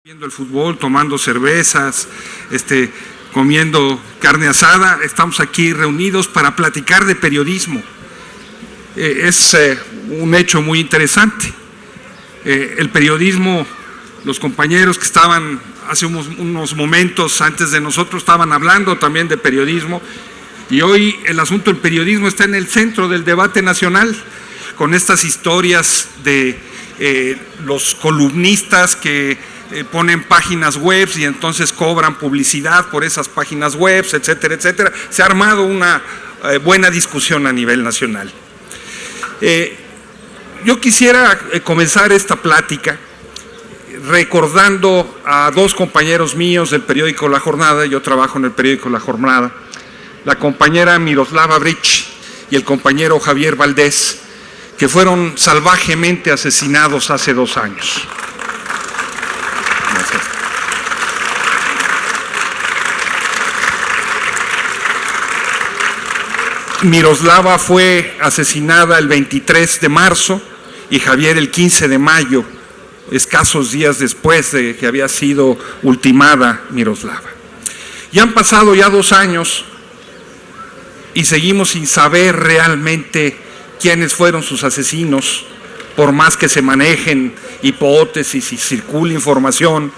Viendo el fútbol, tomando cervezas, comiendo carne asada, estamos aquí reunidos para platicar de periodismo. Es un hecho muy interesante. El periodismo, los compañeros que estaban hace unos momentos antes de nosotros estaban hablando también de periodismo, y hoy el asunto del periodismo está en el centro del debate nacional, con estas historias de los columnistas que ponen páginas web y entonces cobran publicidad por esas páginas web, etcétera, etcétera. Se ha armado una buena discusión a nivel nacional. Yo quisiera comenzar esta plática recordando a dos compañeros míos del periódico La Jornada. Yo trabajo en el periódico La Jornada, la compañera Miroslava Brecht y el compañero Javier Valdés, que fueron salvajemente asesinados hace 2 años. Gracias. Miroslava fue asesinada el 23 de marzo y Javier el 15 de mayo, escasos días después de que había sido ultimada Miroslava. Y han pasado ya 2 años y seguimos sin saber realmente quiénes fueron sus asesinos, por más que se manejen hipótesis y circule información.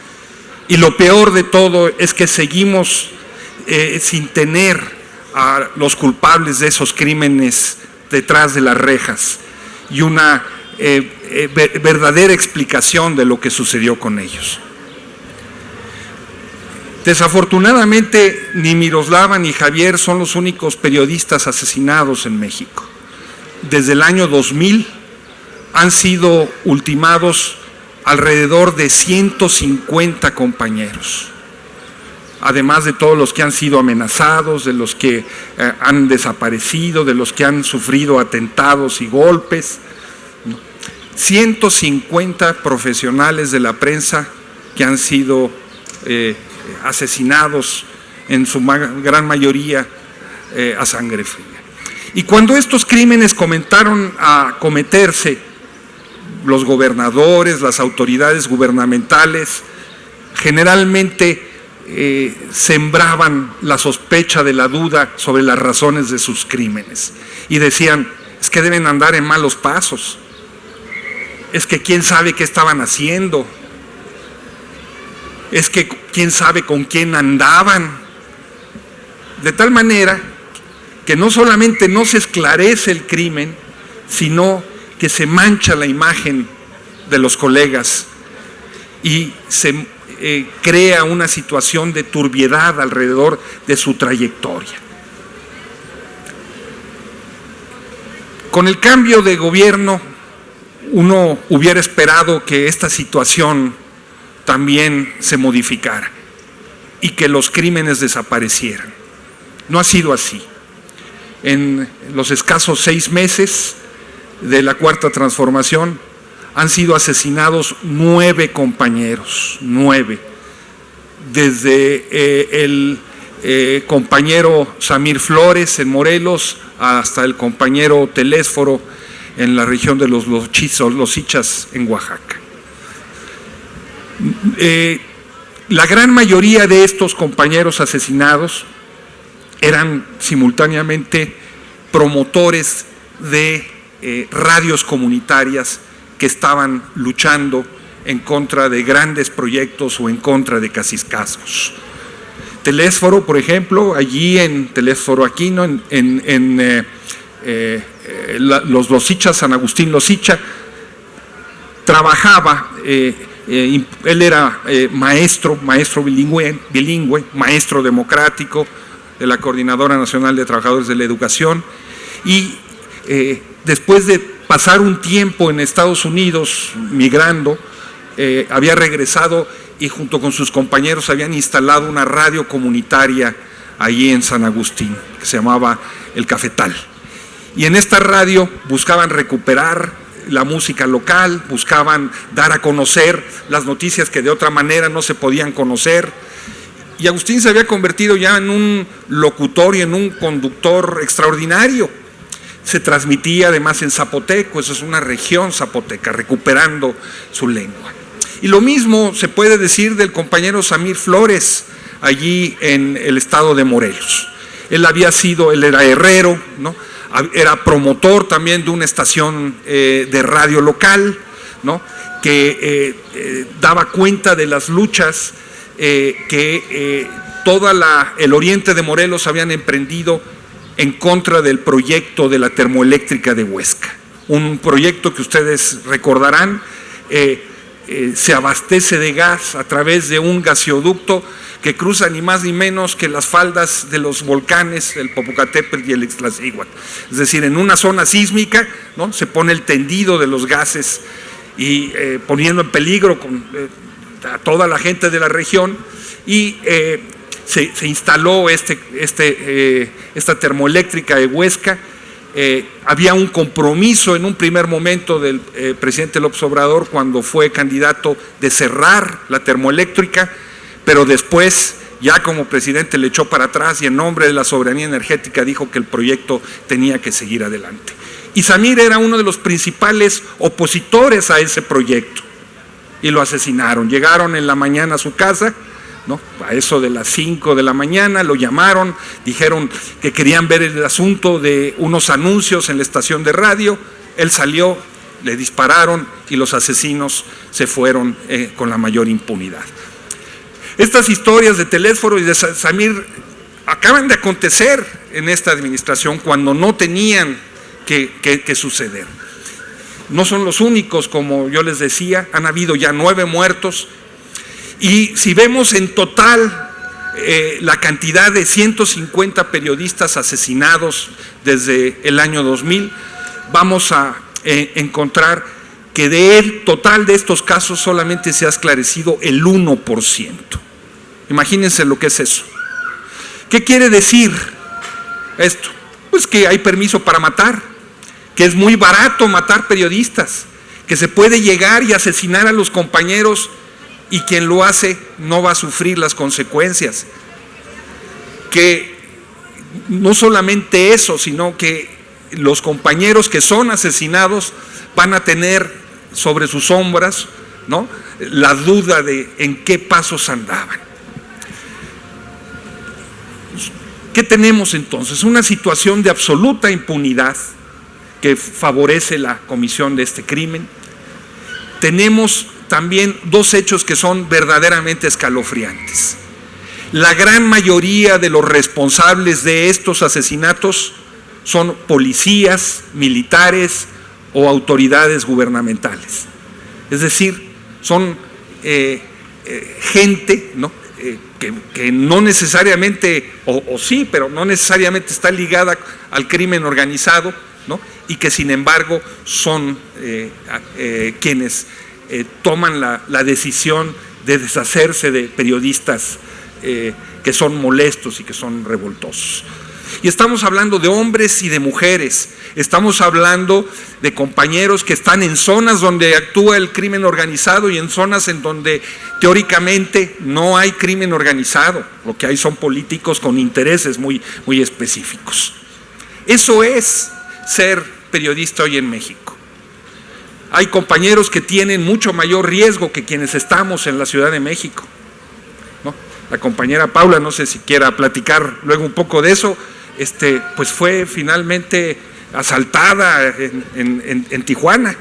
Y lo peor de todo es que seguimos sin tener a los culpables de esos crímenes detrás de las rejas y una verdadera explicación de lo que sucedió con ellos. Desafortunadamente, ni Miroslava ni Javier son los únicos periodistas asesinados en México. Desde el año 2000 han sido ultimados alrededor de 150 compañeros, además de todos los que han sido amenazados, de los que han desaparecido, de los que han sufrido atentados y golpes. 150 profesionales de la prensa que han sido asesinados, en su gran mayoría a sangre fría. Y cuando estos crímenes comenzaron a cometerse, los gobernadores, las autoridades gubernamentales, generalmente sembraban la sospecha de la duda sobre las razones de sus crímenes. Y decían, es que deben andar en malos pasos, es que quién sabe qué estaban haciendo, es que quién sabe con quién andaban. De tal manera que no solamente no se esclarece el crimen, sino que se mancha la imagen de los colegas y se crea una situación de turbiedad alrededor de su trayectoria. Con el cambio de gobierno, uno hubiera esperado que esta situación también se modificara y que los crímenes desaparecieran. No ha sido así. En los escasos 6 meses de la Cuarta Transformación han sido asesinados 9 compañeros, 9. Desde el compañero Samir Flores en Morelos hasta el compañero Telésforo en la región de los Lozichas en Oaxaca. La gran mayoría de estos compañeros asesinados eran simultáneamente promotores de radios comunitarias que estaban luchando en contra de grandes proyectos o en contra de cacicazgos. Telésforo, por ejemplo, allí en Telésforo Aquino, los Lozichas, San Agustín Lozicha, trabajaba, él era maestro bilingüe, maestro democrático de la Coordinadora Nacional de Trabajadores de la Educación, y después de pasar un tiempo en Estados Unidos migrando, había regresado y junto con sus compañeros habían instalado una radio comunitaria allí en San Agustín, que se llamaba El Cafetal. Y en esta radio buscaban recuperar la música local, buscaban dar a conocer las noticias que de otra manera no se podían conocer. Y Agustín se había convertido ya en un locutor y en un conductor extraordinario. Se transmitía además en zapoteco, eso es una región zapoteca, recuperando su lengua. Y lo mismo se puede decir del compañero Samir Flores, allí en el estado de Morelos. Él era herrero, ¿no? Era promotor también de una estación de radio local, ¿no? Que daba cuenta de las luchas que el oriente de Morelos habían emprendido en contra del proyecto de la termoeléctrica de Huesca. Un proyecto que ustedes recordarán, se abastece de gas a través de un gaseoducto que cruza ni más ni menos que las faldas de los volcanes, el Popocatépetl y el Ixtlaxíhuatl. Es decir, en una zona sísmica, ¿no? Se pone el tendido de los gases y poniendo en peligro a toda la gente de la región, y se instaló esta termoeléctrica de Huesca. Había un compromiso en un primer momento del presidente López Obrador cuando fue candidato de cerrar la termoeléctrica, pero después ya como presidente le echó para atrás y en nombre de la soberanía energética dijo que el proyecto tenía que seguir adelante. Y Samir era uno de los principales opositores a ese proyecto y lo asesinaron. Llegaron en la mañana a su casa, ¿no? A eso de las 5 de la mañana, lo llamaron, dijeron que querían ver el asunto de unos anuncios en la estación de radio. Él salió, le dispararon y los asesinos se fueron con la mayor impunidad. Estas historias de Telésforo y de Samir acaban de acontecer en esta administración cuando no tenían que suceder. No son los únicos, como yo les decía, han habido ya 9 muertos. Y si vemos en total la cantidad de 150 periodistas asesinados desde el año 2000, vamos a encontrar que del total de estos casos solamente se ha esclarecido el 1%. Imagínense lo que es eso. ¿Qué quiere decir esto? Pues que hay permiso para matar, que es muy barato matar periodistas, que se puede llegar y asesinar a los compañeros y quien lo hace no va a sufrir las consecuencias. Que no solamente eso, sino que los compañeros que son asesinados van a tener sobre sus sombras, ¿no?, la duda de en qué pasos andaban. ¿Qué tenemos entonces? Una situación de absoluta impunidad que favorece la comisión de este crimen. Tenemos también 2 hechos que son verdaderamente escalofriantes. La gran mayoría de los responsables de estos asesinatos son policías, militares o autoridades gubernamentales. Es decir, son gente, ¿no?, que no necesariamente, o sí, pero no necesariamente está ligada al crimen organizado, ¿no?, y que sin embargo son quienes toman la decisión de deshacerse de periodistas que son molestos y que son revoltosos. Y estamos hablando de hombres y de mujeres, estamos hablando de compañeros que están en zonas donde actúa el crimen organizado y en zonas en donde teóricamente no hay crimen organizado, lo que hay son políticos con intereses muy específicos. Eso es ser periodista hoy en México. Hay compañeros que tienen mucho mayor riesgo que quienes estamos en la Ciudad de México, ¿no? La compañera Paula, no sé si quiera platicar luego un poco de eso, pues fue finalmente asaltada en Tijuana.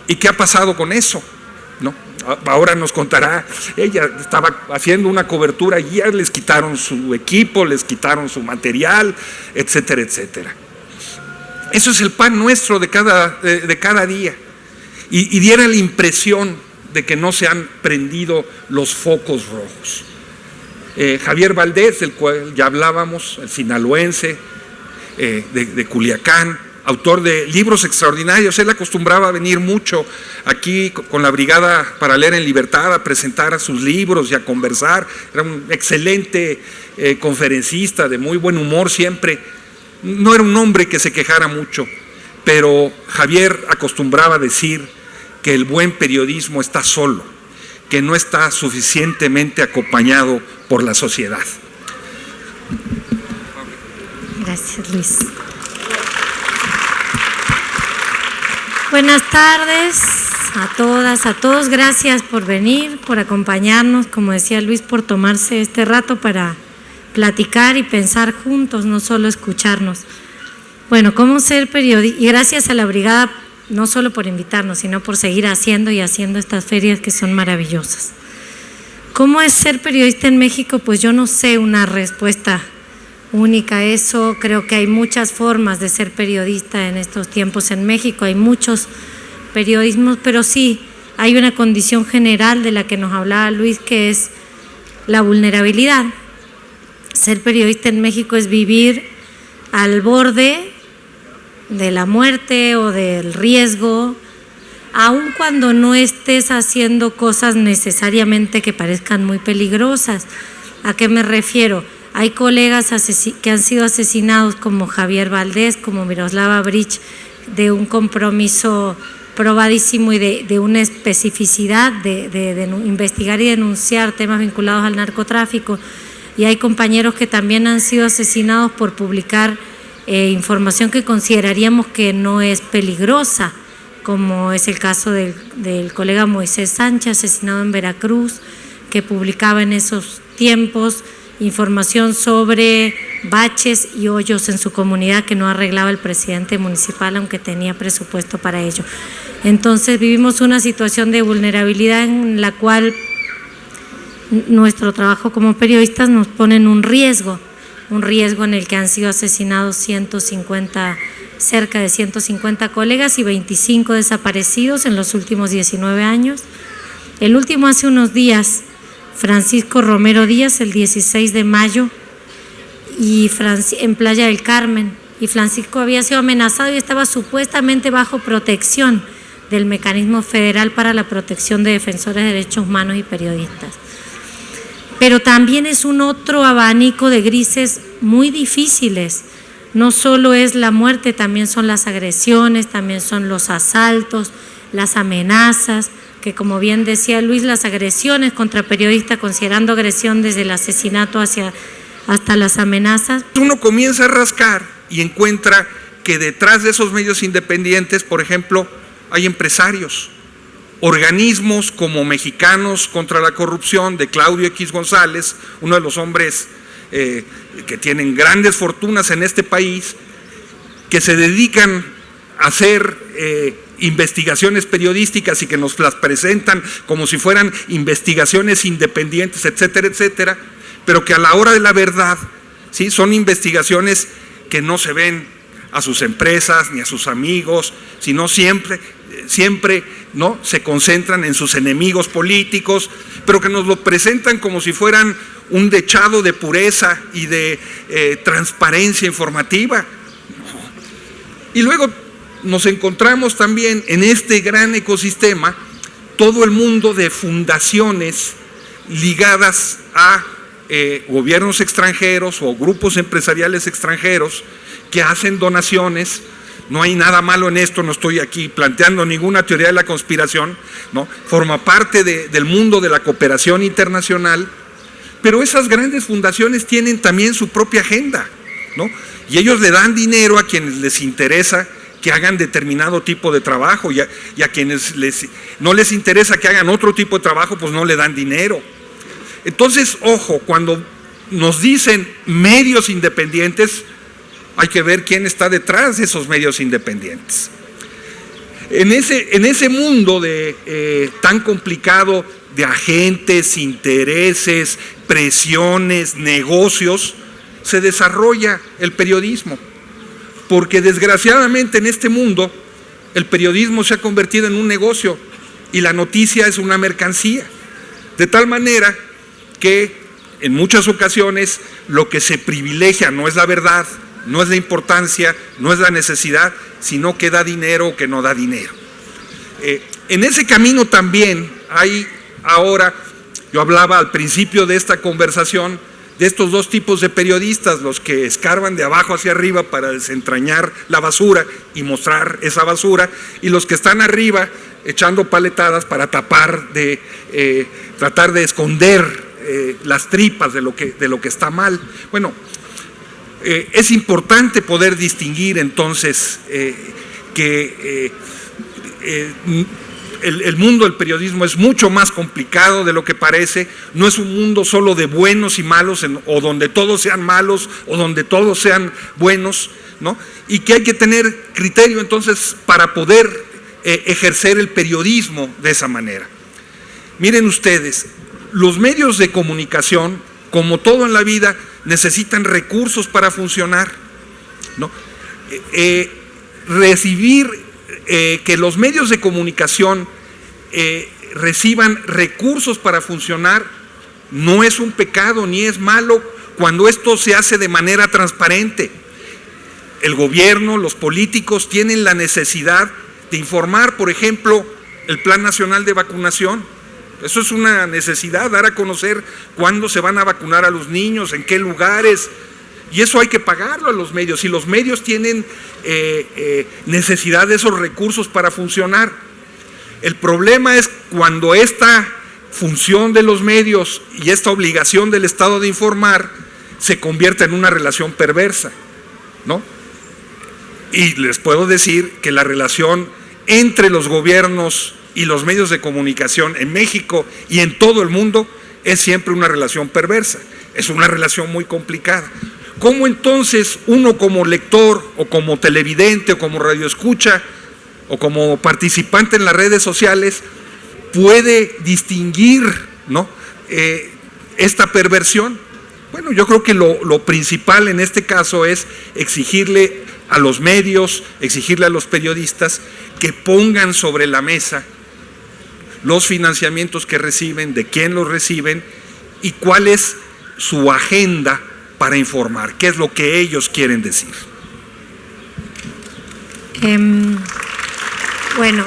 ¿Y qué ha pasado con eso?, ¿no? Ahora nos contará. Ella estaba haciendo una cobertura y ya les quitaron su equipo, les quitaron su material, etcétera, etcétera. Eso es el pan nuestro de cada día. Y diera la impresión de que no se han prendido los focos rojos. Javier Valdés, del cual ya hablábamos, el sinaloense de Culiacán, autor de libros extraordinarios. Él acostumbraba a venir mucho aquí con la Brigada para Leer en Libertad a presentar sus libros y a conversar. Era un excelente conferencista, de muy buen humor siempre. No era un hombre que se quejara mucho, pero Javier acostumbraba a decir que el buen periodismo está solo, que no está suficientemente acompañado por la sociedad. Gracias, Luis. Buenas tardes a todas, a todos, gracias por venir, por acompañarnos, como decía Luis, por tomarse este rato para platicar y pensar juntos, no solo escucharnos. Bueno, ¿cómo ser periodista? Y gracias a la brigada, no solo por invitarnos, sino por seguir haciendo estas ferias que son maravillosas. ¿Cómo es ser periodista en México? Pues yo no sé una respuesta única a eso. Creo que hay muchas formas de ser periodista en estos tiempos en México, hay muchos periodismos, pero sí hay una condición general de la que nos hablaba Luis, que es la vulnerabilidad. Ser periodista en México es vivir al borde de la muerte o del riesgo, aun cuando no estés haciendo cosas necesariamente que parezcan muy peligrosas. ¿A qué me refiero? Hay colegas que han sido asesinados como Javier Valdés, como Miroslava Breach, de un compromiso probadísimo y de una especificidad de investigar y denunciar temas vinculados al narcotráfico. Y hay compañeros que también han sido asesinados por publicar información que consideraríamos que no es peligrosa, como es el caso del colega Moisés Sánchez, asesinado en Veracruz, que publicaba en esos tiempos información sobre baches y hoyos en su comunidad que no arreglaba el presidente municipal, aunque tenía presupuesto para ello. Entonces vivimos una situación de vulnerabilidad en la cual nuestro trabajo como periodistas nos pone en un riesgo en el que han sido asesinados cerca de 150 colegas y 25 desaparecidos en los últimos 19 años. El último hace unos días, Francisco Romero Díaz, el 16 de mayo, en Playa del Carmen, y Francisco había sido amenazado y estaba supuestamente bajo protección del Mecanismo Federal para la Protección de Defensores de Derechos Humanos y Periodistas. Pero también es un otro abanico de grises muy difíciles. No solo es la muerte, también son las agresiones, también son los asaltos, las amenazas, que como bien decía Luis, las agresiones contra periodistas, considerando agresión desde el asesinato hasta las amenazas. Uno comienza a rascar y encuentra que detrás de esos medios independientes, por ejemplo, hay empresarios, organismos como Mexicanos contra la Corrupción de Claudio X González, uno de los hombres que tienen grandes fortunas en este país, que se dedican a hacer investigaciones periodísticas y que nos las presentan como si fueran investigaciones independientes, etcétera, etcétera, pero que a la hora de la verdad, ¿sí?, son investigaciones que no se ven a sus empresas ni a sus amigos, sino siempre ¿no?, se concentran en sus enemigos políticos, pero que nos lo presentan como si fueran un dechado de pureza y de transparencia informativa. Y luego nos encontramos también en este gran ecosistema todo el mundo de fundaciones ligadas a gobiernos extranjeros o grupos empresariales extranjeros que hacen donaciones. No hay nada malo en esto, no estoy aquí planteando ninguna teoría de la conspiración, ¿no? Forma parte del mundo de la cooperación internacional, pero esas grandes fundaciones tienen también su propia agenda, ¿no? Y ellos le dan dinero a quienes les interesa que hagan determinado tipo de trabajo y a quienes no les interesa que hagan otro tipo de trabajo, pues no le dan dinero. Entonces, ojo, cuando nos dicen medios independientes, hay que ver quién está detrás de esos medios independientes. En ese mundo tan complicado de agentes, intereses, presiones, negocios, se desarrolla el periodismo. Porque desgraciadamente en este mundo el periodismo se ha convertido en un negocio y la noticia es una mercancía. De tal manera que en muchas ocasiones lo que se privilegia no es la verdad, no es la importancia, no es la necesidad, sino que da dinero o que no da dinero. En ese camino también hay ahora, yo hablaba al principio de esta conversación, de estos dos tipos de periodistas, los que escarban de abajo hacia arriba para desentrañar la basura y mostrar esa basura, y los que están arriba echando paletadas para tratar de esconder las tripas de lo que está mal. Bueno, es importante poder distinguir entonces que el mundo del periodismo es mucho más complicado de lo que parece. No es un mundo solo de buenos y malos, o donde todos sean malos o donde todos sean buenos, ¿no? Y que hay que tener criterio entonces para poder ejercer el periodismo de esa manera. Miren ustedes, los medios de comunicación, como todo en la vida, necesitan recursos para funcionar, ¿no? Que los medios de comunicación reciban recursos para funcionar no es un pecado ni es malo cuando esto se hace de manera transparente. El gobierno, los políticos tienen la necesidad de informar, por ejemplo, el Plan Nacional de Vacunación. Eso es una necesidad, dar a conocer cuándo se van a vacunar a los niños, en qué lugares, y eso hay que pagarlo a los medios, y los medios tienen necesidad de esos recursos para funcionar. El problema es cuando esta función de los medios y esta obligación del Estado de informar se convierte en una relación perversa, ¿no? Y les puedo decir que la relación entre los gobiernos y los medios de comunicación en México y en todo el mundo es siempre una relación perversa, es una relación muy complicada. ¿Cómo entonces uno como lector o como televidente o como radioescucha o como participante en las redes sociales puede distinguir, ¿no?, esta perversión? Bueno, yo creo que lo principal en este caso es exigirle a los medios, exigirle a los periodistas que pongan sobre la mesa los financiamientos que reciben, de quién los reciben y cuál es su agenda para informar, qué es lo que ellos quieren decir. Bueno,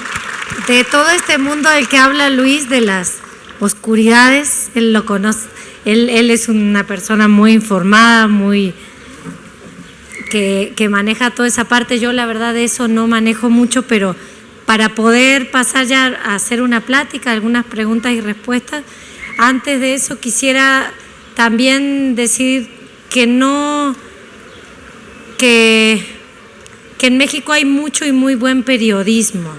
de todo este mundo del que habla Luis, de las oscuridades, él lo conoce, él es una persona muy informada, muy que maneja toda esa parte. Yo la verdad de eso no manejo mucho, pero para poder pasar ya a hacer una plática, algunas preguntas y respuestas, antes de eso quisiera también decir que en México hay mucho y muy buen periodismo,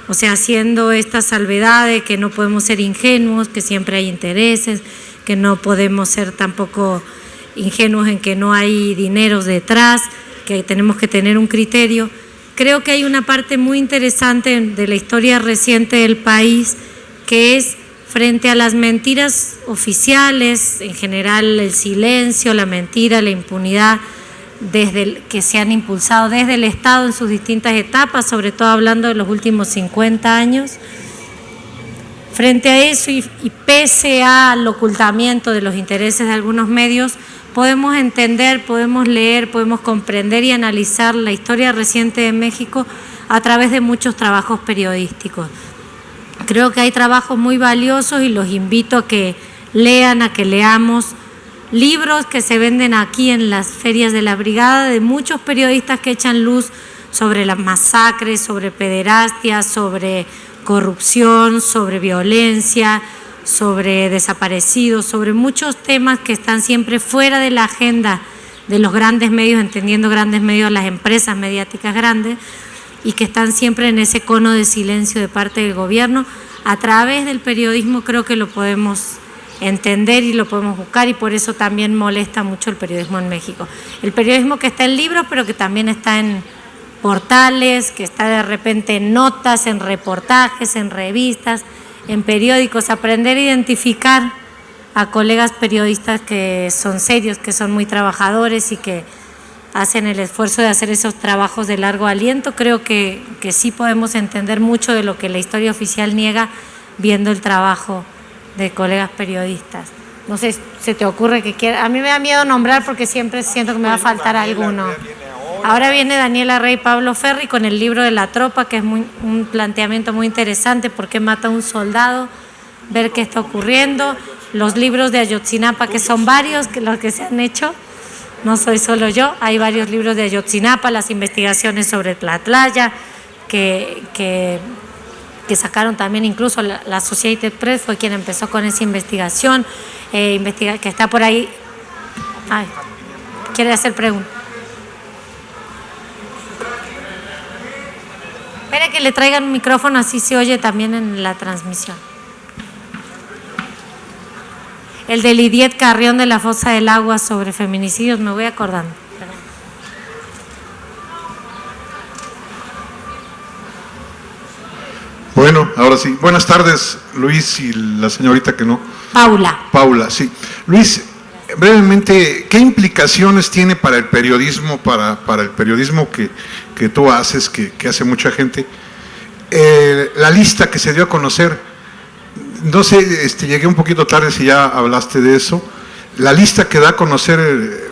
o sea, haciendo esta salvedad de que no podemos ser ingenuos, que siempre hay intereses, que no podemos ser tampoco ingenuos en que no hay dineros detrás, que tenemos que tener un criterio. Creo que hay una parte muy interesante de la historia reciente del país, que es frente a las mentiras oficiales, en general el silencio, la mentira, la impunidad, que se han impulsado desde el Estado en sus distintas etapas, sobre todo hablando de los últimos 50 años. Frente a eso y pese al ocultamiento de los intereses de algunos medios, podemos entender, podemos leer, podemos comprender y analizar la historia reciente de México a través de muchos trabajos periodísticos. Creo que hay trabajos muy valiosos y los invito a que lean, a que leamos libros que se venden aquí en las ferias de la Brigada, de muchos periodistas que echan luz sobre las masacres, sobre pederastia, sobre corrupción, sobre violencia, sobre desaparecidos, sobre muchos temas que están siempre fuera de la agenda de los grandes medios, entendiendo grandes medios las empresas mediáticas grandes, y que están siempre en ese cono de silencio de parte del gobierno. A través del periodismo creo que lo podemos entender y lo podemos buscar, y por eso también molesta mucho el periodismo en México. El periodismo que está en libros, pero que también está en portales, que está de repente en notas, en reportajes, en revistas, en periódicos. Aprender a identificar a colegas periodistas que son serios, que son muy trabajadores y que hacen el esfuerzo de hacer esos trabajos de largo aliento. Creo que sí podemos entender mucho de lo que la historia oficial niega viendo el trabajo de colegas periodistas. No sé, ¿se te ocurre que quiera? A mí me da miedo nombrar porque siempre siento que me va a faltar alguno. Ahora viene Daniela Rey Pablo Ferri con el libro de La Tropa, que es un planteamiento muy interesante: por qué mata a un soldado, ver qué está ocurriendo. Los libros de Ayotzinapa, que son varios los que se han hecho, no soy solo yo, hay varios libros de Ayotzinapa, las investigaciones sobre Tlatlaya, que sacaron también, incluso la Associated Press fue quien empezó con esa investigación, que está por ahí. Ay, ¿quiere hacer preguntas? Espera que que le traigan un micrófono, así se oye también en la transmisión. El de Lidiet Carrión de la Fosa del Agua sobre feminicidios, me voy acordando. Bueno, ahora sí. Buenas tardes, Luis y la señorita que no. Paula, sí. Luis, brevemente, ¿qué implicaciones tiene para el periodismo, para el periodismo que tú haces, que hace mucha gente, la lista que se dio a conocer? No sé, llegué un poquito tarde si ya hablaste de eso. La lista que da a conocer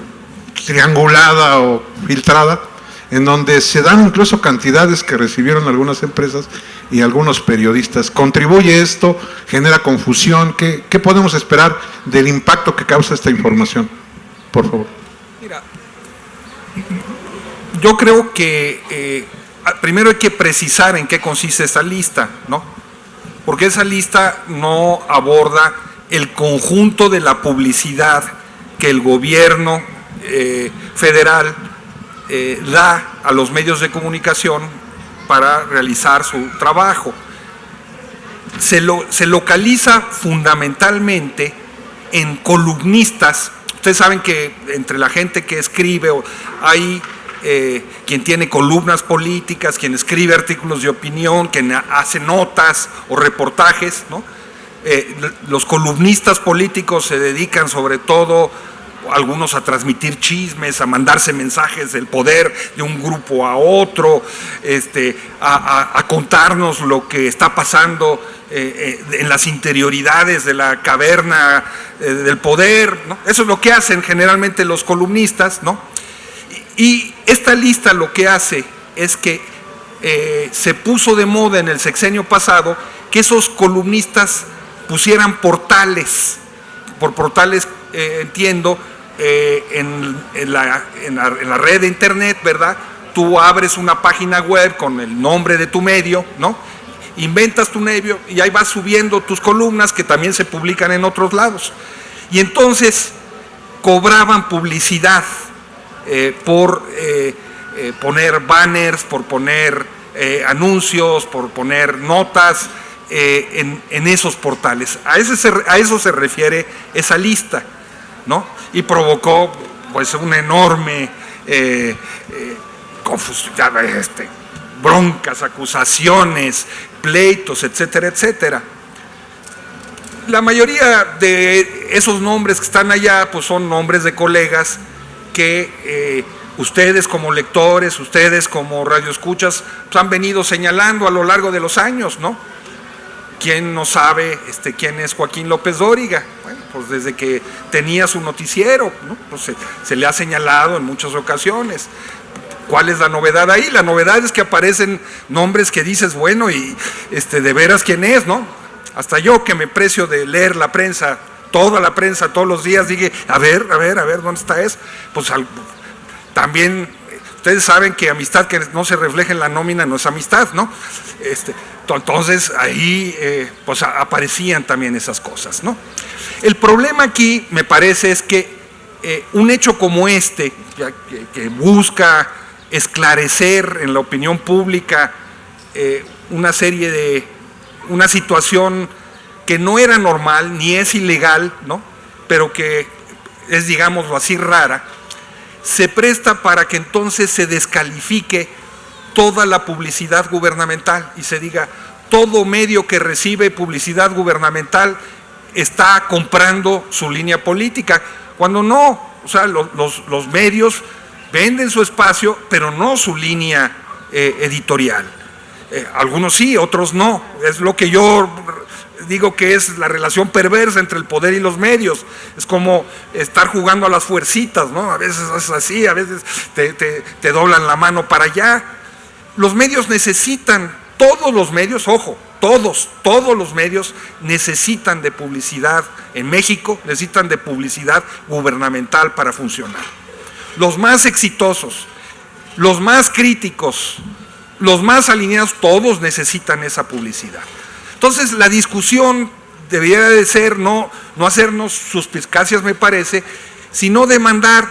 triangulada o filtrada, en donde se dan incluso cantidades que recibieron algunas empresas y algunos periodistas. ¿Contribuye esto? ¿Genera confusión? ¿Qué podemos esperar del impacto que causa esta información? Por favor. Mira, yo creo que primero hay que precisar en qué consiste esa lista, ¿no? Porque esa lista no aborda el conjunto de la publicidad que el gobierno federal da a los medios de comunicación para realizar su trabajo. Se localiza fundamentalmente en columnistas. Ustedes saben que entre la gente que escribe hay quien tiene columnas políticas, quien escribe artículos de opinión, quien hace notas o reportajes, ¿no? Los columnistas políticos se dedican sobre todo, algunos a transmitir chismes, a mandarse mensajes del poder de un grupo a otro, a contarnos lo que está pasando en las interioridades de la caverna del poder, ¿no? Eso es lo que hacen generalmente los columnistas, ¿no? Y esta lista lo que hace es que se puso de moda en el sexenio pasado que esos columnistas pusieran portales, por portales entiendo, en la red de internet, ¿verdad? Tú abres una página web con el nombre de tu medio, ¿no? Inventas tu medio y ahí vas subiendo tus columnas que también se publican en otros lados. Y entonces cobraban publicidad por poner banners, por poner anuncios, por poner notas en esos portales. A eso se refiere esa lista, ¿no? Y provocó pues una enorme confusión, broncas, acusaciones, pleitos, etcétera, etcétera. La mayoría de esos nombres que están allá pues son nombres de colegas que ustedes como lectores, ustedes como radioescuchas pues han venido señalando a lo largo de los años, ¿no? ¿Quién no sabe quién es Joaquín López Dóriga? Bueno, pues desde que tenía su noticiero, ¿no? Pues se le ha señalado en muchas ocasiones. ¿Cuál es la novedad ahí? La novedad es que aparecen nombres que dices, bueno, y de veras quién es, ¿no? Hasta yo que me precio de leer la prensa, toda la prensa, todos los días, dije, a ver, ¿dónde está eso? Pues también, ustedes saben que amistad que no se refleja en la nómina no es amistad, ¿no? Entonces ahí pues aparecían también esas cosas, ¿no? El problema aquí, me parece, es que un hecho como que busca esclarecer en la opinión pública una situación que no era normal ni es ilegal, ¿no? Pero que es, digámoslo así, rara, se presta para que entonces se descalifique toda la publicidad gubernamental y se diga, todo medio que recibe publicidad gubernamental está comprando su línea política, cuando no. O sea, los medios venden su espacio, pero no su línea editorial. Algunos sí, otros no. Es lo que yo digo que es la relación perversa entre el poder y los medios. Es como estar jugando a las fuercitas, ¿no? A veces es así, a veces te doblan la mano para allá. Los medios necesitan, todos los medios, ojo, todos los medios necesitan de publicidad en México, necesitan de publicidad gubernamental para funcionar. Los más exitosos, los más críticos, los más alineados, todos necesitan esa publicidad. Entonces la discusión debería de ser no hacernos suspicacias, me parece, sino demandar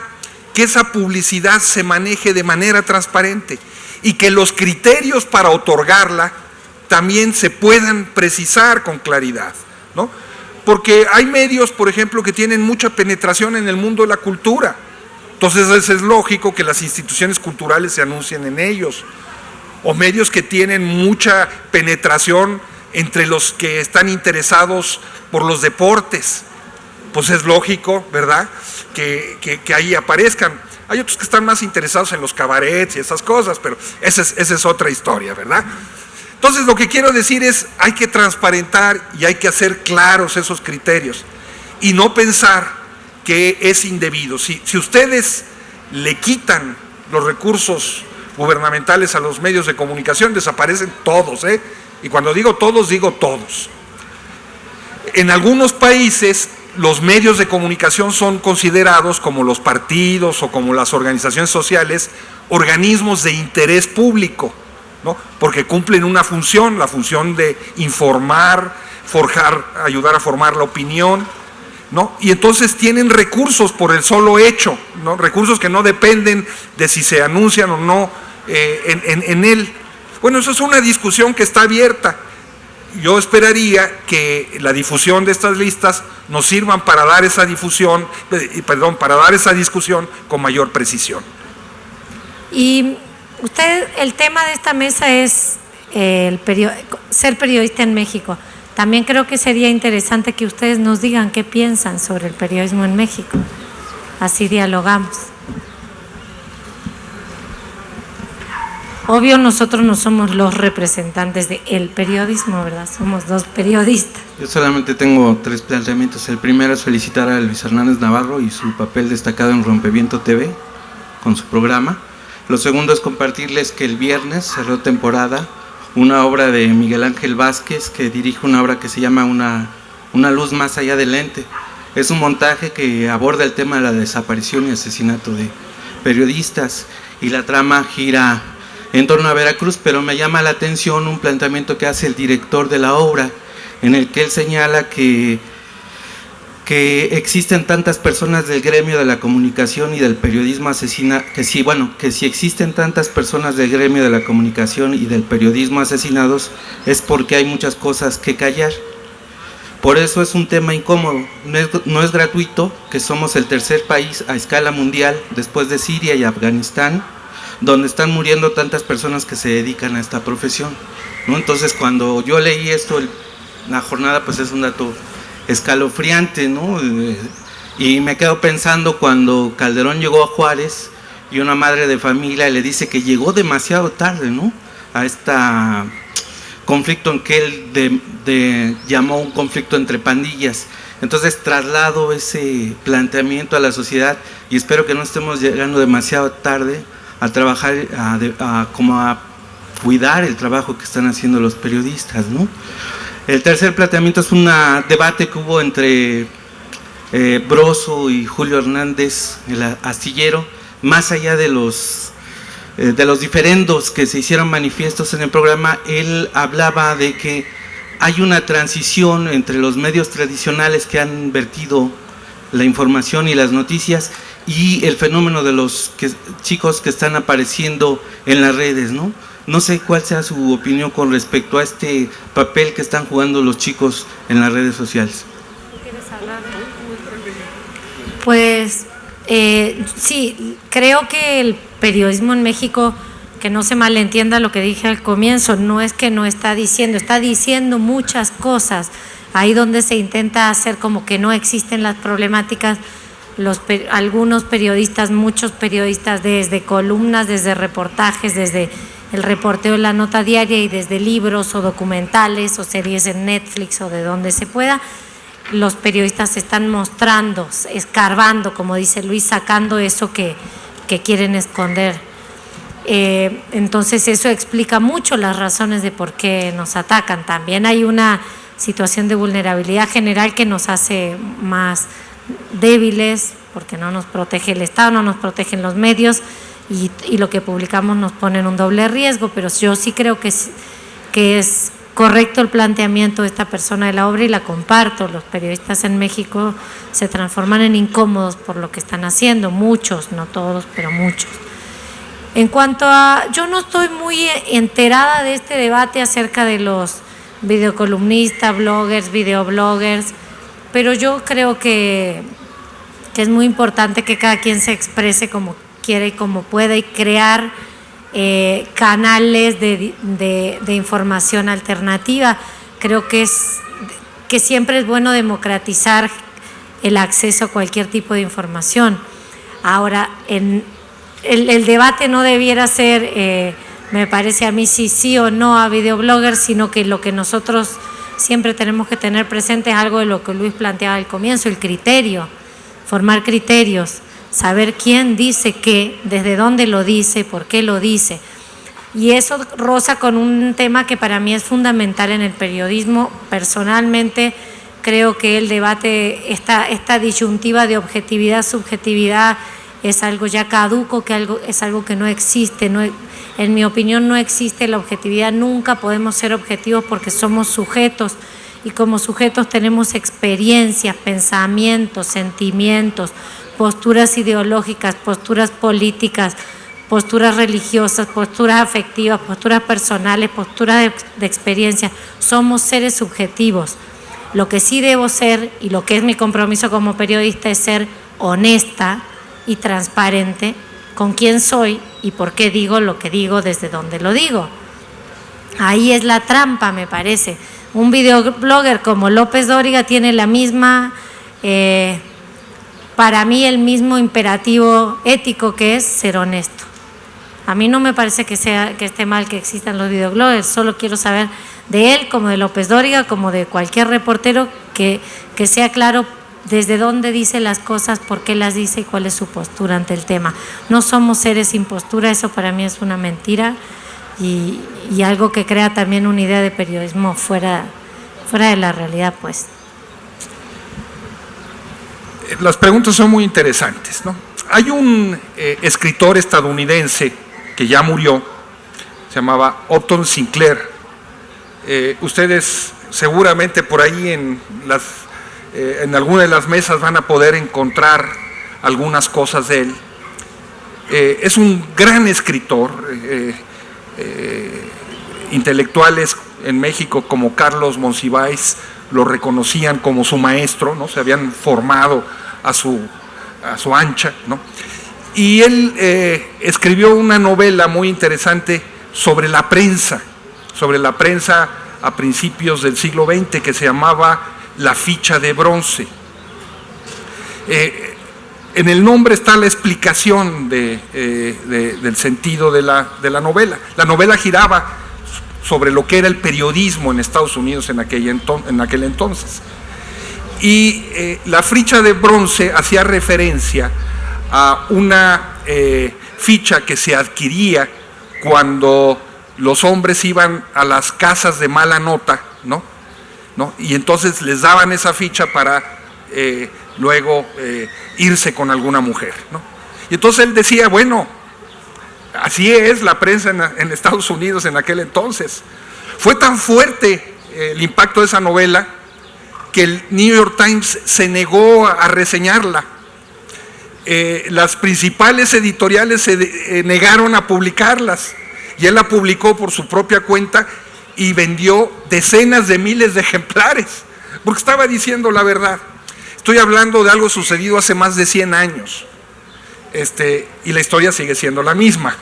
que esa publicidad se maneje de manera transparente y que los criterios para otorgarla también se puedan precisar con claridad, ¿no? Porque hay medios, por ejemplo, que tienen mucha penetración en el mundo de la cultura. Entonces es lógico que las instituciones culturales se anuncien en ellos. O medios que tienen mucha penetración entre los que están interesados por los deportes. Pues es lógico, ¿verdad?, que ahí aparezcan. Hay otros que están más interesados en los cabarets y esas cosas, pero esa es otra historia, ¿verdad? Entonces lo que quiero decir es, hay que transparentar y hay que hacer claros esos criterios y no pensar que es indebido. Si ustedes le quitan los recursos gubernamentales a los medios de comunicación, desaparecen todos, ¿eh? Y cuando digo todos, digo todos. En algunos países los medios de comunicación son considerados, como los partidos o como las organizaciones sociales, organismos de interés público, ¿no? Porque cumplen una función, la función de informar, forjar, ayudar a formar la opinión, ¿no? Y entonces tienen recursos por el solo hecho, ¿no? Recursos que no dependen de si se anuncian o no en él. Bueno, eso es una discusión que está abierta. Yo esperaría que la difusión de estas listas nos sirvan para dar esa difusión, para dar esa discusión con mayor precisión. Y usted, el tema de esta mesa es ser periodista en México. También creo que sería interesante que ustedes nos digan qué piensan sobre el periodismo en México. Así dialogamos. Obvio, nosotros no somos los representantes del periodismo, ¿verdad? Somos dos periodistas. Yo solamente tengo 3 planteamientos. El primero es felicitar a Luis Hernández Navarro y su papel destacado en Rompeviento TV con su programa. Lo segundo es compartirles que el viernes cerró temporada una obra de Miguel Ángel Vázquez, que dirige una obra que se llama Una luz más allá del lente. Es un montaje que aborda el tema de la desaparición y asesinato de periodistas, y la trama gira en torno a Veracruz, pero me llama la atención un planteamiento que hace el director de la obra, en el que él señala que existen tantas personas del gremio de la comunicación y del periodismo que si existen tantas personas del gremio de la comunicación y del periodismo asesinados, es porque hay muchas cosas que callar. Por eso es un tema incómodo. No es gratuito que somos el tercer país a escala mundial, después de Siria y Afganistán, donde están muriendo tantas personas que se dedican a esta profesión, ¿no? Entonces, cuando yo leí esto, la jornada, pues es un dato escalofriante, ¿no? Y me quedo pensando cuando Calderón llegó a Juárez y una madre de familia le dice que llegó demasiado tarde, ¿no?, a este conflicto en que él llamó un conflicto entre pandillas. Entonces traslado ese planteamiento a la sociedad y espero que no estemos llegando demasiado tarde a trabajar, como a cuidar el trabajo que están haciendo los periodistas, ¿no? El tercer planteamiento es un debate que hubo entre Broso y Julio Hernández, el astillero, más allá de los diferendos que se hicieron manifiestos en el programa. Él hablaba de que hay una transición entre los medios tradicionales que han vertido la información y las noticias y el fenómeno de los chicos que están apareciendo en las redes, ¿no? No sé cuál sea su opinión con respecto a este papel que están jugando los chicos en las redes sociales. ¿Quieres hablar? Pues sí, creo que el periodismo en México, que no se malentienda lo que dije al comienzo, no es que no está diciendo muchas cosas. Ahí donde se intenta hacer como que no existen las problemáticas, algunos periodistas, muchos periodistas, desde columnas, desde reportajes, desde el reporteo de la nota diaria y desde libros o documentales o series en Netflix o de donde se pueda, los periodistas se están mostrando, escarbando, como dice Luis, sacando eso que quieren esconder. Entonces eso explica mucho las razones de por qué nos atacan. También hay una situación de vulnerabilidad general que nos hace más débiles, porque no nos protege el Estado, no nos protegen los medios y lo que publicamos nos pone en un doble riesgo. Pero yo sí creo que es correcto el planteamiento de esta persona de la obra y la comparto. Los periodistas en México se transforman en incómodos por lo que están haciendo, muchos, no todos, pero muchos. En cuanto a, yo no estoy muy enterada de este debate acerca de los videocolumnistas, bloggers, videobloggers, pero yo creo que es muy importante que cada quien se exprese como quiere y como pueda y crear canales de información alternativa. Creo que siempre es bueno democratizar el acceso a cualquier tipo de información. Ahora, el debate no debiera ser, me parece a mí, si sí o no a videobloggers, sino que lo que nosotros siempre tenemos que tener presente es algo de lo que Luis planteaba al comienzo, el criterio, formar criterios, saber quién dice qué, desde dónde lo dice, por qué lo dice. Y eso roza con un tema que para mí es fundamental en el periodismo. Personalmente creo que el debate, esta disyuntiva de objetividad, subjetividad, es algo ya caduco, es algo que no existe. En mi opinión no existe la objetividad, nunca podemos ser objetivos porque somos sujetos y como sujetos tenemos experiencias, pensamientos, sentimientos, posturas ideológicas, posturas políticas, posturas religiosas, posturas afectivas, posturas personales, posturas de experiencia. Somos seres subjetivos. Lo que sí debo ser y lo que es mi compromiso como periodista es ser honesta y transparente con quién soy y por qué digo lo que digo desde donde lo digo. Ahí es la trampa, me parece. Un videoblogger como López Dóriga tiene la misma, para mí el mismo imperativo ético que es ser honesto. A mí no me parece que esté mal que existan los videobloggers, solo quiero saber de él, como de López Dóriga, como de cualquier reportero, que sea claro desde dónde dice las cosas, por qué las dice y cuál es su postura ante el tema. No somos seres sin postura, eso para mí es una mentira y algo que crea también una idea de periodismo fuera de la realidad, pues. Las preguntas son muy interesantes, ¿no? Hay un escritor estadounidense que ya murió, se llamaba Upton Sinclair. Ustedes seguramente por ahí en alguna de las mesas van a poder encontrar algunas cosas de él. Es un gran escritor. Intelectuales en México como Carlos Monsiváis lo reconocían como su maestro, ¿no? Se habían formado a su ancha, ¿no? Y él escribió una novela muy interesante sobre la prensa a principios del siglo XX que se llamaba La ficha de bronce. En el nombre está la explicación del sentido de la novela. La novela giraba sobre lo que era el periodismo en Estados Unidos en aquel entonces. Y la ficha de bronce hacía referencia a una ficha que se adquiría cuando los hombres iban a las casas de mala nota, ¿no? Y entonces les daban esa ficha para luego irse con alguna mujer, ¿no? Y entonces él decía, bueno, así es la prensa en Estados Unidos en aquel entonces. Fue tan fuerte el impacto de esa novela que el New York Times se negó a reseñarla. Las principales editoriales se negaron a publicarlas y él la publicó por su propia cuenta y vendió decenas de miles de ejemplares porque estaba diciendo la verdad. Estoy hablando de algo sucedido hace más de 100 años y la historia sigue siendo la misma,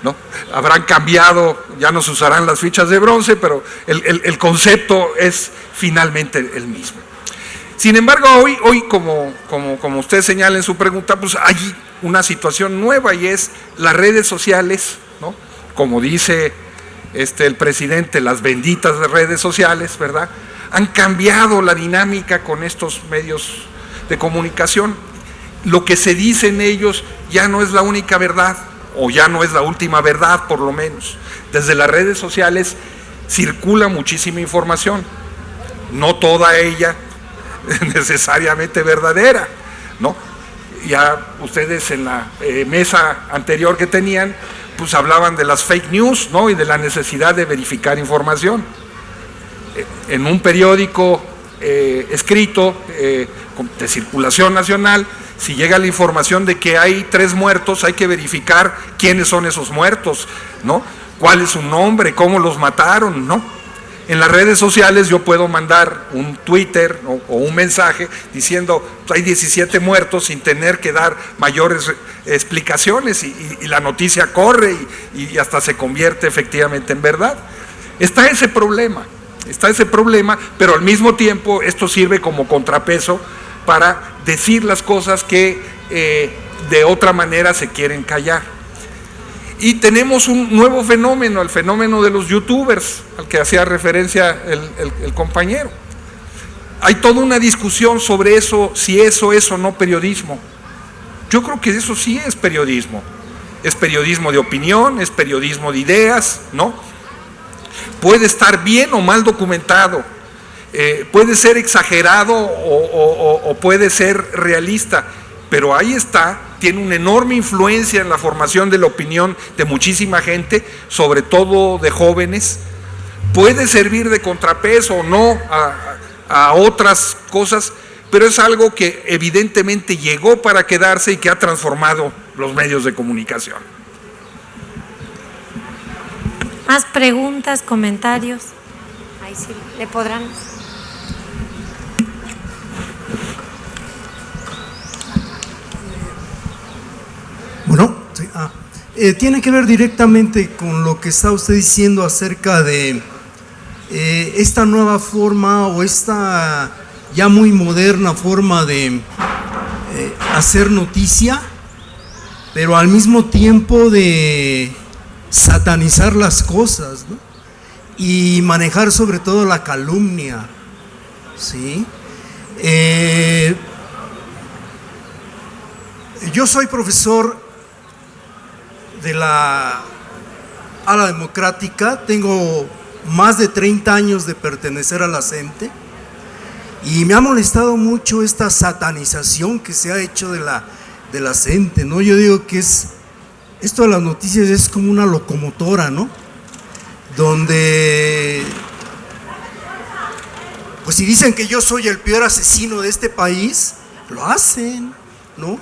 ¿no? Habrán cambiado, ya no se usarán las fichas de bronce, pero el concepto es finalmente el mismo. Sin embargo, hoy como usted señala en su pregunta, pues hay una situación nueva y es las redes sociales, ¿no? Como dice el presidente, las benditas redes sociales, ¿verdad? Han cambiado la dinámica con estos medios de comunicación. Lo que se dice en ellos ya no es la única verdad, o ya no es la última verdad, por lo menos. Desde las redes sociales circula muchísima información, no toda ella necesariamente verdadera, ¿no? Ya ustedes en la mesa anterior que tenían, pues hablaban de las fake news, ¿no? Y de la necesidad de verificar información. En un periódico escrito de circulación nacional. Si llega la información de que hay 3 muertos, hay que verificar quiénes son esos muertos, ¿no? ¿Cuál es su nombre? ¿Cómo los mataron? ¿No? En las redes sociales yo puedo mandar un Twitter o un mensaje diciendo hay 17 muertos sin tener que dar mayores explicaciones y la noticia corre y hasta se convierte efectivamente en verdad. Está ese problema, pero al mismo tiempo esto sirve como contrapeso para decir las cosas que de otra manera se quieren callar. Y tenemos un nuevo fenómeno, el fenómeno de los youtubers, al que hacía referencia el compañero. Hay toda una discusión sobre eso, si eso es o no periodismo. Yo creo que eso sí es periodismo. Es periodismo de opinión, es periodismo de ideas, ¿no? Puede estar bien o mal documentado, puede ser exagerado o puede ser realista, pero ahí está, tiene una enorme influencia en la formación de la opinión de muchísima gente, sobre todo de jóvenes. Puede servir de contrapeso o no a otras cosas, pero es algo que evidentemente llegó para quedarse y que ha transformado los medios de comunicación. ¿Más preguntas, comentarios? Ahí sí, le podrán... Bueno, sí, tiene que ver directamente con lo que está usted diciendo acerca de esta nueva forma o esta ya muy moderna forma de hacer noticia, pero al mismo tiempo de satanizar las cosas, ¿no? Y manejar sobre todo la calumnia, ¿sí? Yo soy profesor de la ala democrática, tengo más de 30 años de pertenecer a la CENTE y me ha molestado mucho esta satanización que se ha hecho de la CENTE, ¿no? Yo digo que esto de las noticias es como una locomotora, ¿no? Donde, pues si dicen que yo soy el peor asesino de este país, lo hacen, ¿no?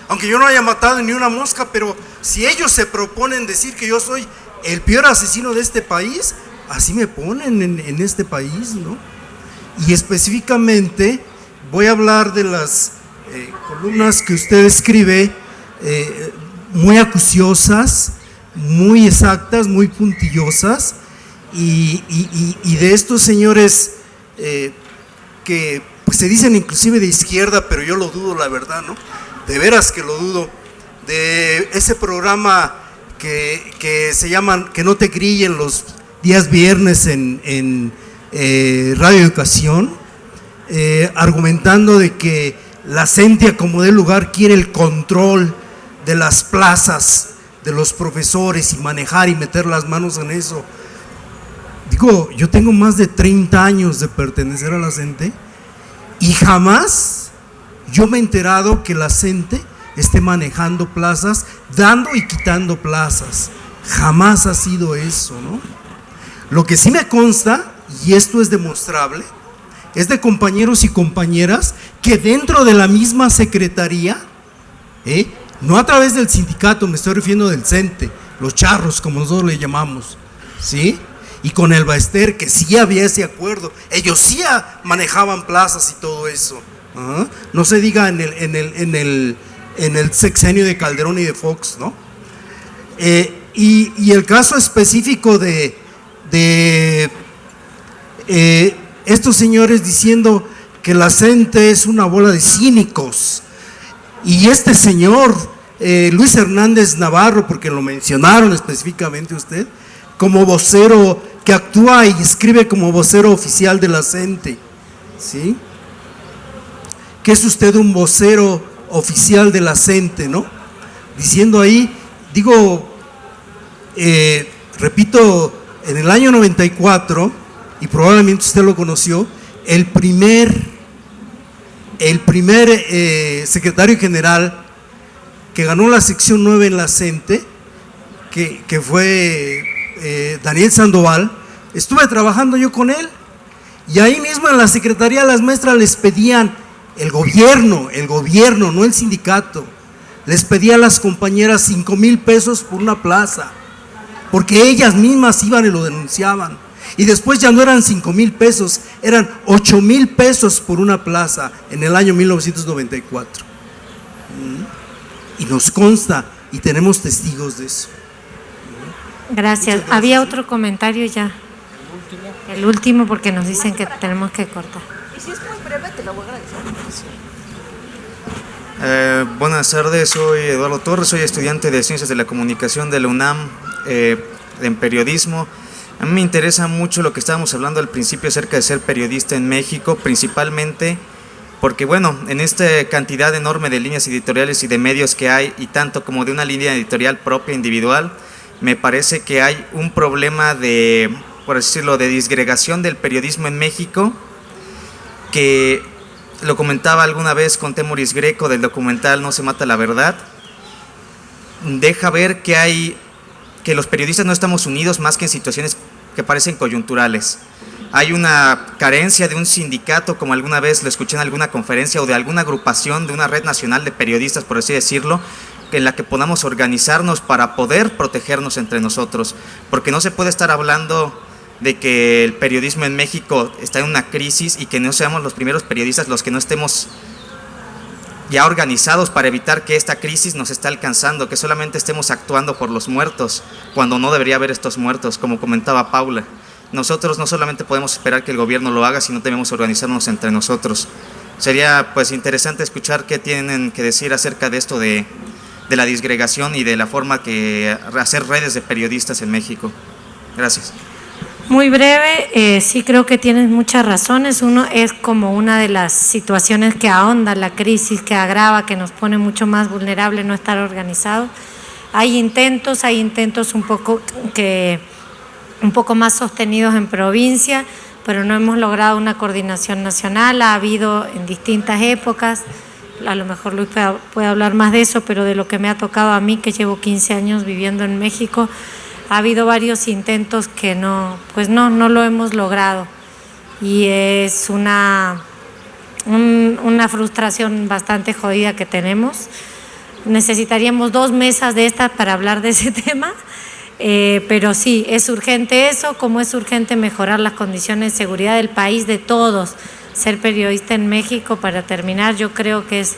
Aunque yo no haya matado ni una mosca, pero si ellos se proponen decir que yo soy el peor asesino de este país, así me ponen en este país, ¿no? Y específicamente voy a hablar de las columnas que usted escribe, muy acuciosas, muy exactas, muy puntillosas, y de estos señores que pues se dicen inclusive de izquierda, pero yo lo dudo, la verdad, ¿no? De veras que lo dudo, de ese programa que se llama Que no te grillen los días viernes en Radio Educación, argumentando de que la CENTE a como dé lugar quiere el control de las plazas de los profesores y manejar y meter las manos en eso. Digo, yo tengo más de 30 años de pertenecer a la CENTE y jamás yo me he enterado que la CENTE esté manejando plazas, dando y quitando plazas. Jamás ha sido eso, ¿no? Lo que sí me consta, y esto es demostrable, es de compañeros y compañeras que dentro de la misma secretaría, no a través del sindicato, me estoy refiriendo del CENTE, los charros como nosotros le llamamos, ¿sí? Y con el Baester, que sí había ese acuerdo, ellos sí manejaban plazas y todo eso. No se diga en el sexenio de Calderón y de Fox, ¿no? Y el caso específico de estos señores diciendo que la CENTE es una bola de cínicos, y este señor Luis Hernández Navarro, porque lo mencionaron específicamente usted, como vocero, que actúa y escribe como vocero oficial de la CENTE, ¿sí? Que es usted un vocero oficial de la CENTE, ¿no? Diciendo ahí, digo, repito, en el año 94, y probablemente usted lo conoció, el primer secretario general que ganó la sección 9 en la CENTE, que fue Daniel Sandoval, estuve trabajando yo con él, Y ahí mismo en la Secretaría las maestras les pedían, el gobierno, no el sindicato, les pedía a las compañeras 5,000 pesos por una plaza, porque ellas mismas iban y lo denunciaban. Y después ya no eran 5,000 pesos, eran 8,000 pesos por una plaza en el año 1994. Y nos consta y tenemos testigos de eso. Gracias. Había otro comentario ya. El último, porque nos dicen que tenemos que cortar. Y si es muy breve, te lo voy a agradecer. Buenas tardes, soy Eduardo Torres, soy estudiante de Ciencias de la Comunicación de la UNAM, en periodismo. A mí me interesa mucho lo que estábamos hablando al principio acerca de ser periodista en México, principalmente porque, bueno, en esta cantidad enorme de líneas editoriales y de medios que hay, y tanto como de una línea editorial propia, individual, me parece que hay un problema de, por así decirlo, de disgregación del periodismo en México, que lo comentaba alguna vez con Temoris Greco del documental No se mata la verdad. Deja ver que los periodistas no estamos unidos más que en situaciones que parecen coyunturales. Hay una carencia de un sindicato, como alguna vez lo escuché en alguna conferencia, o de alguna agrupación, de una red nacional de periodistas, por así decirlo, en la que podamos organizarnos para poder protegernos entre nosotros, porque no se puede estar hablando de que el periodismo en México está en una crisis y que no seamos los primeros periodistas los que no estemos ya organizados para evitar que esta crisis nos esté alcanzando, que solamente estemos actuando por los muertos, cuando no debería haber estos muertos, como comentaba Paula. Nosotros no solamente podemos esperar que el gobierno lo haga, sino debemos organizarnos entre nosotros. Sería pues interesante escuchar qué tienen que decir acerca de esto de la disgregación y de la forma que hacer redes de periodistas en México. Gracias. Muy breve, sí creo que tienes muchas razones. Uno es como una de las situaciones que ahonda la crisis, que agrava, que nos pone mucho más vulnerables no estar organizados. Hay intentos un poco más sostenidos en provincia, pero no hemos logrado una coordinación nacional. Ha habido en distintas épocas, a lo mejor Luis puede hablar más de eso, pero de lo que me ha tocado a mí, que llevo 15 años viviendo en México, ha habido varios intentos que no lo hemos logrado, y es una frustración bastante jodida que tenemos. Necesitaríamos 2 mesas de estas para hablar de ese tema, pero sí, es urgente eso, como es urgente mejorar las condiciones de seguridad del país, de todos. Ser periodista en México, para terminar, yo creo que es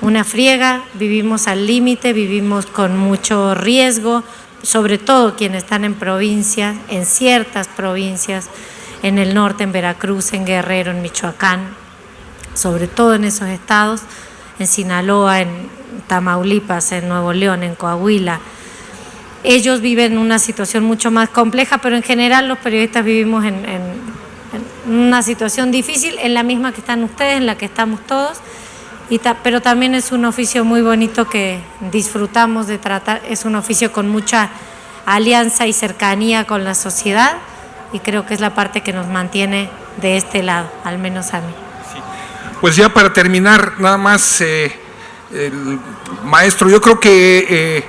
una friega, vivimos al límite, vivimos con mucho riesgo, sobre todo quienes están en provincias, en ciertas provincias, en el norte, en Veracruz, en Guerrero, en Michoacán, sobre todo en esos estados, en Sinaloa, en Tamaulipas, en Nuevo León, en Coahuila. Ellos viven una situación mucho más compleja, pero en general los periodistas vivimos en una situación difícil, en la misma que están ustedes, en la que estamos todos. Pero también es un oficio muy bonito que disfrutamos de tratar, es un oficio con mucha alianza y cercanía con la sociedad, y creo que es la parte que nos mantiene de este lado, al menos a mí. Sí. Pues ya para terminar, nada más, maestro, yo creo que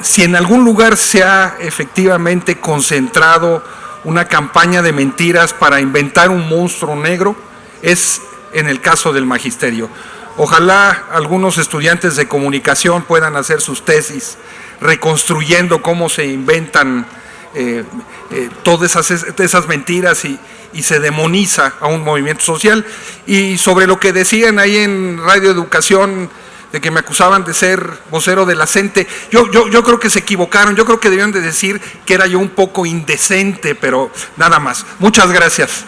si en algún lugar se ha efectivamente concentrado una campaña de mentiras para inventar un monstruo negro, es en el caso del magisterio. Ojalá algunos estudiantes de comunicación puedan hacer sus tesis reconstruyendo cómo se inventan todas esas mentiras y se demoniza a un movimiento social. Y sobre lo que decían ahí en Radio Educación, de que me acusaban de ser vocero de la CENTE, yo creo que se equivocaron, yo creo que debían de decir que era yo un poco indecente, pero nada más. Muchas gracias.